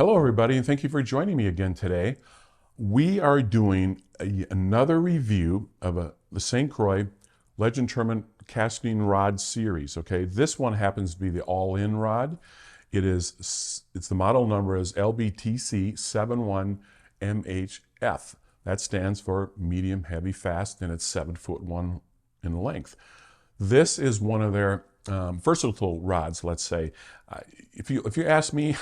Hello everybody, and thank you for joining me again today. We are doing another review of the St. Croix Legend Tournament casting rod series. Okay, this one happens to be the all-in rod. It's the model number is LBTC 71MHF. That stands for medium, heavy, fast, and it's 7'1" in length. This is one of their versatile rods, let's say. If you ask me,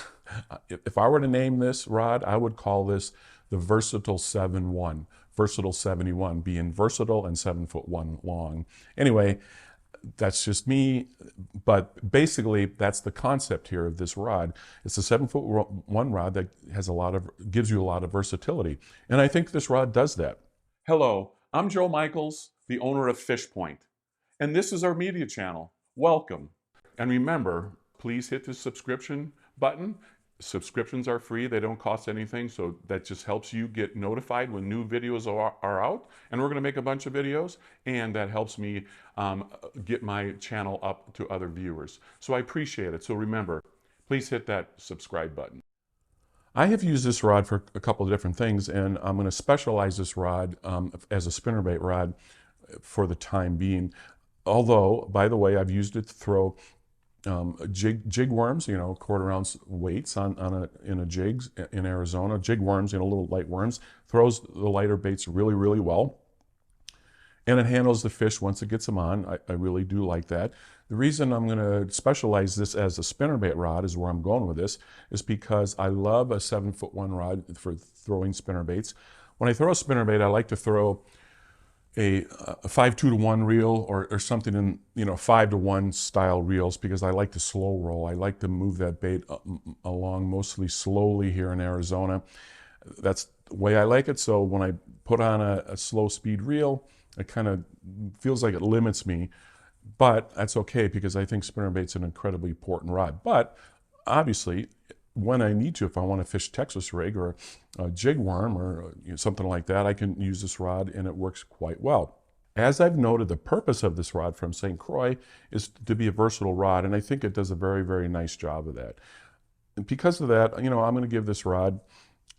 if I were to name this rod, I would call this the Versatile 7'1", Versatile 71, being versatile and 7'1" long. Anyway, that's just me, but basically that's the concept here of this rod. It's a 7'1" rod that has gives you a lot of versatility, and I think this rod does that. Hello, I'm Joe Michaels, the owner of FishPoint, and this is our media channel. Welcome. And remember, please hit the subscription button. Subscriptions are free, they don't cost anything, so that just helps you get notified when new videos are out. And we're going to make a bunch of videos, and that helps me get my channel up to other viewers. So I appreciate it. So remember, please hit that subscribe button. I have used this rod for a couple of different things, and I'm going to specialize this rod as a spinnerbait rod for the time being. Although, by the way, I've used it to throw jig worms, quarter ounce weights in a jigs in Arizona. Jig worms, little light worms. Throws the lighter baits really, really well. And it handles the fish once it gets them on. I really do like that. The reason I'm going to specialize this as a spinnerbait rod is where I'm going with this, is because I love a 7'1" rod for throwing spinnerbaits. When I throw a spinnerbait, I like to throw a 5-2-to-1 reel or something in 5-to-1 style reels, because I like to slow roll. I like to move that bait along mostly slowly here in Arizona. That's the way I like it. So when I put on a slow speed reel, it kind of feels like it limits me, but that's okay because I think spinnerbait's an incredibly important rod. But obviously, when I need to, if I want to fish Texas rig or a jig worm or something like that, I can use this rod and it works quite well. As I've noted, the purpose of this rod from St. Croix is to be a versatile rod, and I think it does a very, very nice job of that. And because of that, I'm going to give this rod,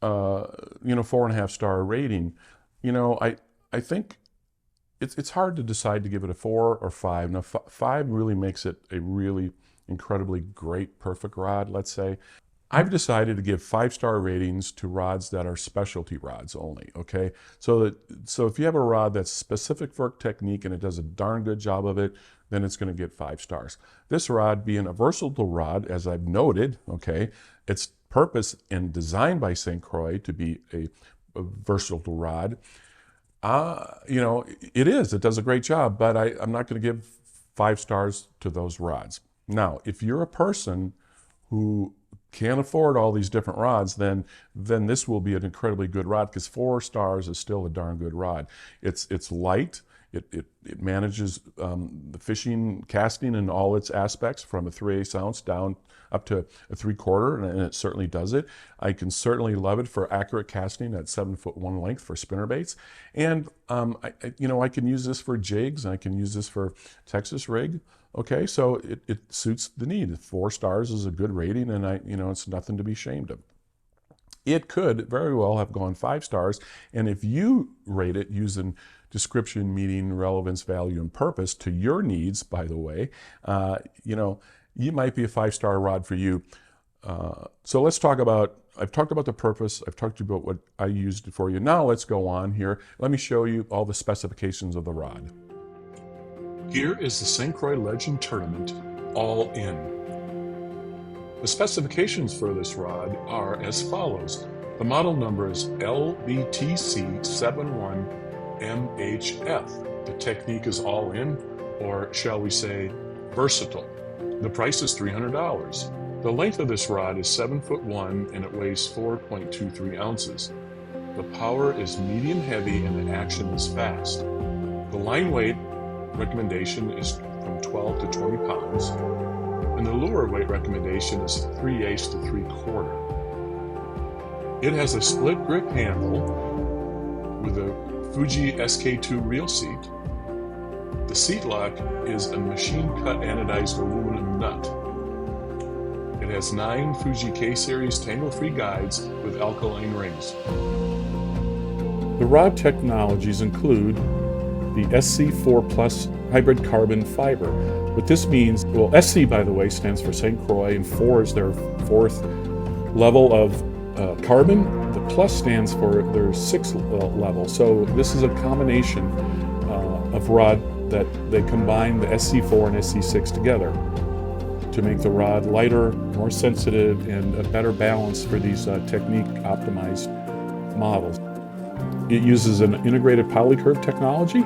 4.5 star rating. I think it's hard to decide to give it a 4 or 5. Now, 5 really makes it a really incredibly great, perfect rod, let's say. I've decided to give 5-star ratings to rods that are specialty rods only, okay? So if you have a rod that's specific for a technique and it does a darn good job of it, then it's going to get 5 stars. This rod being a versatile rod, as I've noted, okay, its purpose and designed by St. Croix to be a versatile rod, it does a great job, but I'm not going to give 5 stars to those rods. Now, if you're a person who can't afford all these different rods, then this will be an incredibly good rod, because 4 stars is still a darn good rod. It's light. It manages the fishing, casting in all its aspects, from a 3/8 ounce down up to a 3/4, and it certainly does it. I can certainly love it for accurate casting at 7'1" length for spinnerbaits, and I can use this for jigs, and I can use this for Texas rig. Okay, so it suits the need. 4 stars is a good rating, and it's nothing to be ashamed of. It could very well have gone 5 stars, and if you rate it using description, meaning, relevance, value, and purpose to your needs, by the way, you might be a 5-star rod for you. So let's talk about, I've talked about the purpose, I've talked about what I used for you. Now let's go on here. Let me show you all the specifications of the rod. Here is the St. Croix Legend Tournament All-In. The specifications for this rod are as follows. The model number is LBTC 71MHF. The technique is all-in, or shall we say, versatile. The price is $300. The length of this rod is 7'1", and it weighs 4.23 ounces. The power is medium heavy and the action is fast. The line weight recommendation is from 12 to 20 pounds, and the lure weight recommendation is 3/8 to 3/4. It has a split grip handle with a Fuji SK2 reel seat. The seat lock is a machine cut anodized aluminum nut. It It has 9 Fuji K-Series tangle-free guides with alkaline rings. The rod technologies include the SC4 Plus hybrid carbon fiber. What this means, well, SC, by the way, stands for St. Croix, and 4 is their 4th level of carbon. The plus stands for their 6th level. So this is a combination of rod that they combine the SC4 and SC6 together to make the rod lighter, more sensitive, and a better balance for these technique-optimized models. It uses an integrated polycurve technology.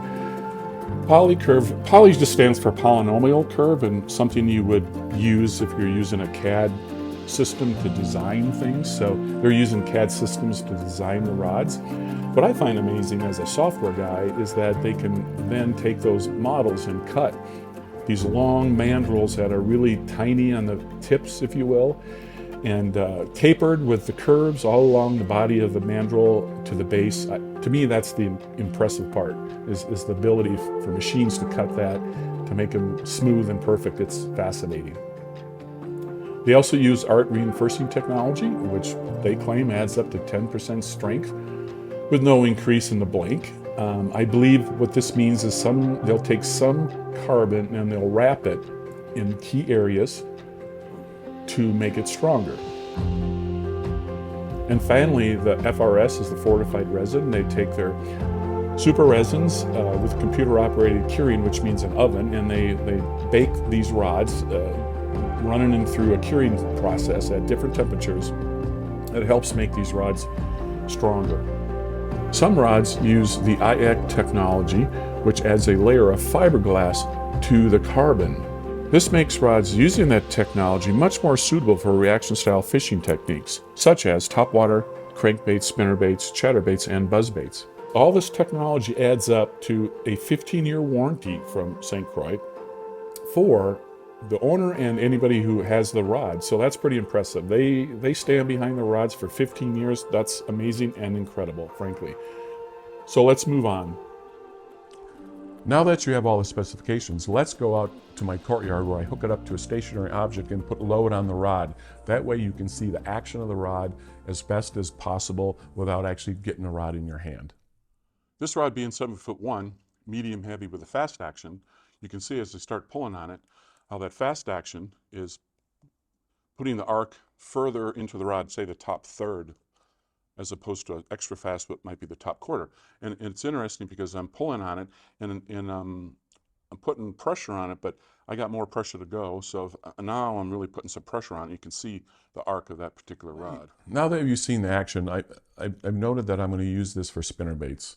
Poly just stands for polynomial curve, and something you would use if you're using a CAD system to design things. So they're using CAD systems to design the rods. What I find amazing as a software guy is that they can then take those models and cut these long mandrels that are really tiny on the tips, if you will, and tapered with the curves all along the body of the mandrel to the base. To me, that's the impressive part, is the ability for machines to cut that, to make them smooth and perfect. It's fascinating. They also use art reinforcing technology, which they claim adds up to 10% strength with no increase in the blank. I believe what this means is they'll take some carbon and they'll wrap it in key areas to make it stronger. And finally, the FRS is the fortified resin. They take their super resins with computer-operated curing, which means an oven, and they bake these rods, running them through a curing process at different temperatures that helps make these rods stronger. Some rods use the IAC technology, which adds a layer of fiberglass to the carbon. This makes rods using that technology much more suitable for reaction-style fishing techniques, such as topwater, crankbaits, spinnerbaits, chatterbaits, and buzzbaits. All this technology adds up to a 15-year warranty from St. Croix for the owner and anybody who has the rod. So that's pretty impressive. They stand behind the rods for 15 years. That's amazing and incredible, frankly. So let's move on. Now that you have all the specifications, let's go out to my courtyard where I hook it up to a stationary object and put load on the rod. That way you can see the action of the rod as best as possible without actually getting the rod in your hand. This rod being 7'1", medium heavy with a fast action, you can see as I start pulling on it, how that fast action is putting the arc further into the rod, say the top third, as opposed to extra fast, what might be the top quarter. And it's interesting because I'm pulling on it and I'm putting pressure on it, but I got more pressure to go. So now I'm really putting some pressure on it. You can see the arc of that particular rod. Now that you've seen the action, I've noted that I'm going to use this for spinnerbaits.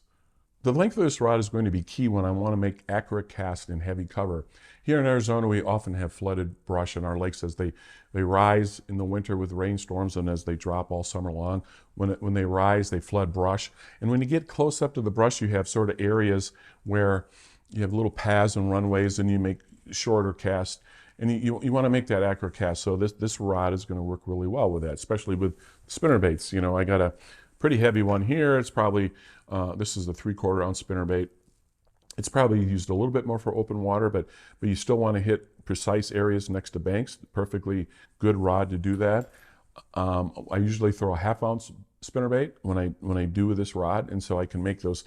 The length of this rod is going to be key when I want to make accurate casts in heavy cover. Here in Arizona, we often have flooded brush in our lakes as they rise in the winter with rainstorms and as they drop all summer long. When they rise, they flood brush. And when you get close up to the brush, you have sort of areas where you have little paths and runways and you make shorter casts. And you want to make that accurate cast. So this rod is going to work really well with that, especially with spinnerbaits. You know, I got a pretty heavy one here. It's probably, this is the 3/4 ounce spinnerbait. It's probably used a little bit more for open water, but you still want to hit precise areas next to banks. Perfectly good rod to do that. I usually throw a 1/2 ounce spinnerbait when I do with this rod, and so I can make those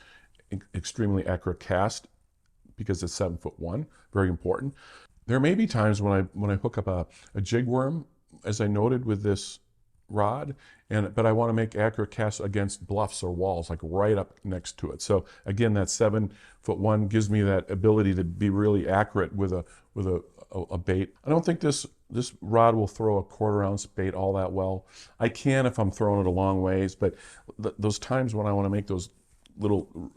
extremely accurate casts because it's 7'1", very important. There may be times when I hook up a jig worm, as I noted with this rod, but I want to make accurate casts against bluffs or walls, like right up next to it. So again, that 7'1" gives me that ability to be really accurate with a bait. I don't think this rod will throw a 1/4 ounce bait all that well. I can if I'm throwing it a long ways, but those times when I want to make those little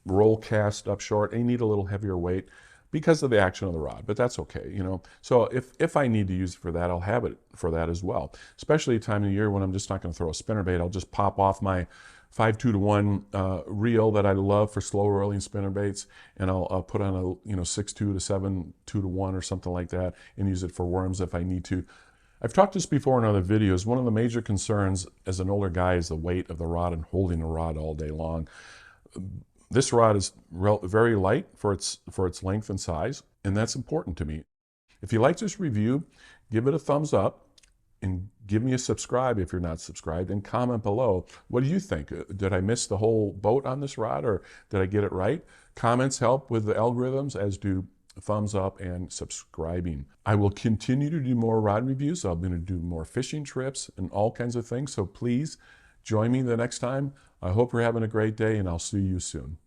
roll cast up short, I need a little heavier weight because of the action of the rod, but that's okay, you know. So if I need to use it for that, I'll have it for that as well. Especially a time of year when I'm just not going to throw a spinnerbait, I'll just pop off my 5-2-1 reel that I love for slow rolling spinnerbaits, and I'll put on a 6-2 to 7-2-1 or something like that, and use it for worms if I need to. I've talked this before in other videos. One of the major concerns as an older guy is the weight of the rod and holding the rod all day long. This rod is very light for its length and size, and that's important to me. If you like this review, give it a thumbs up. and give me a subscribe if you're not subscribed, and comment below. What do you think? Did I miss the whole boat on this rod, or did I get it right? Comments help with the algorithms, as do thumbs up and subscribing. I will continue to do more rod reviews. I'm going to do more fishing trips and all kinds of things. So please join me the next time. I hope you're having a great day, and I'll see you soon.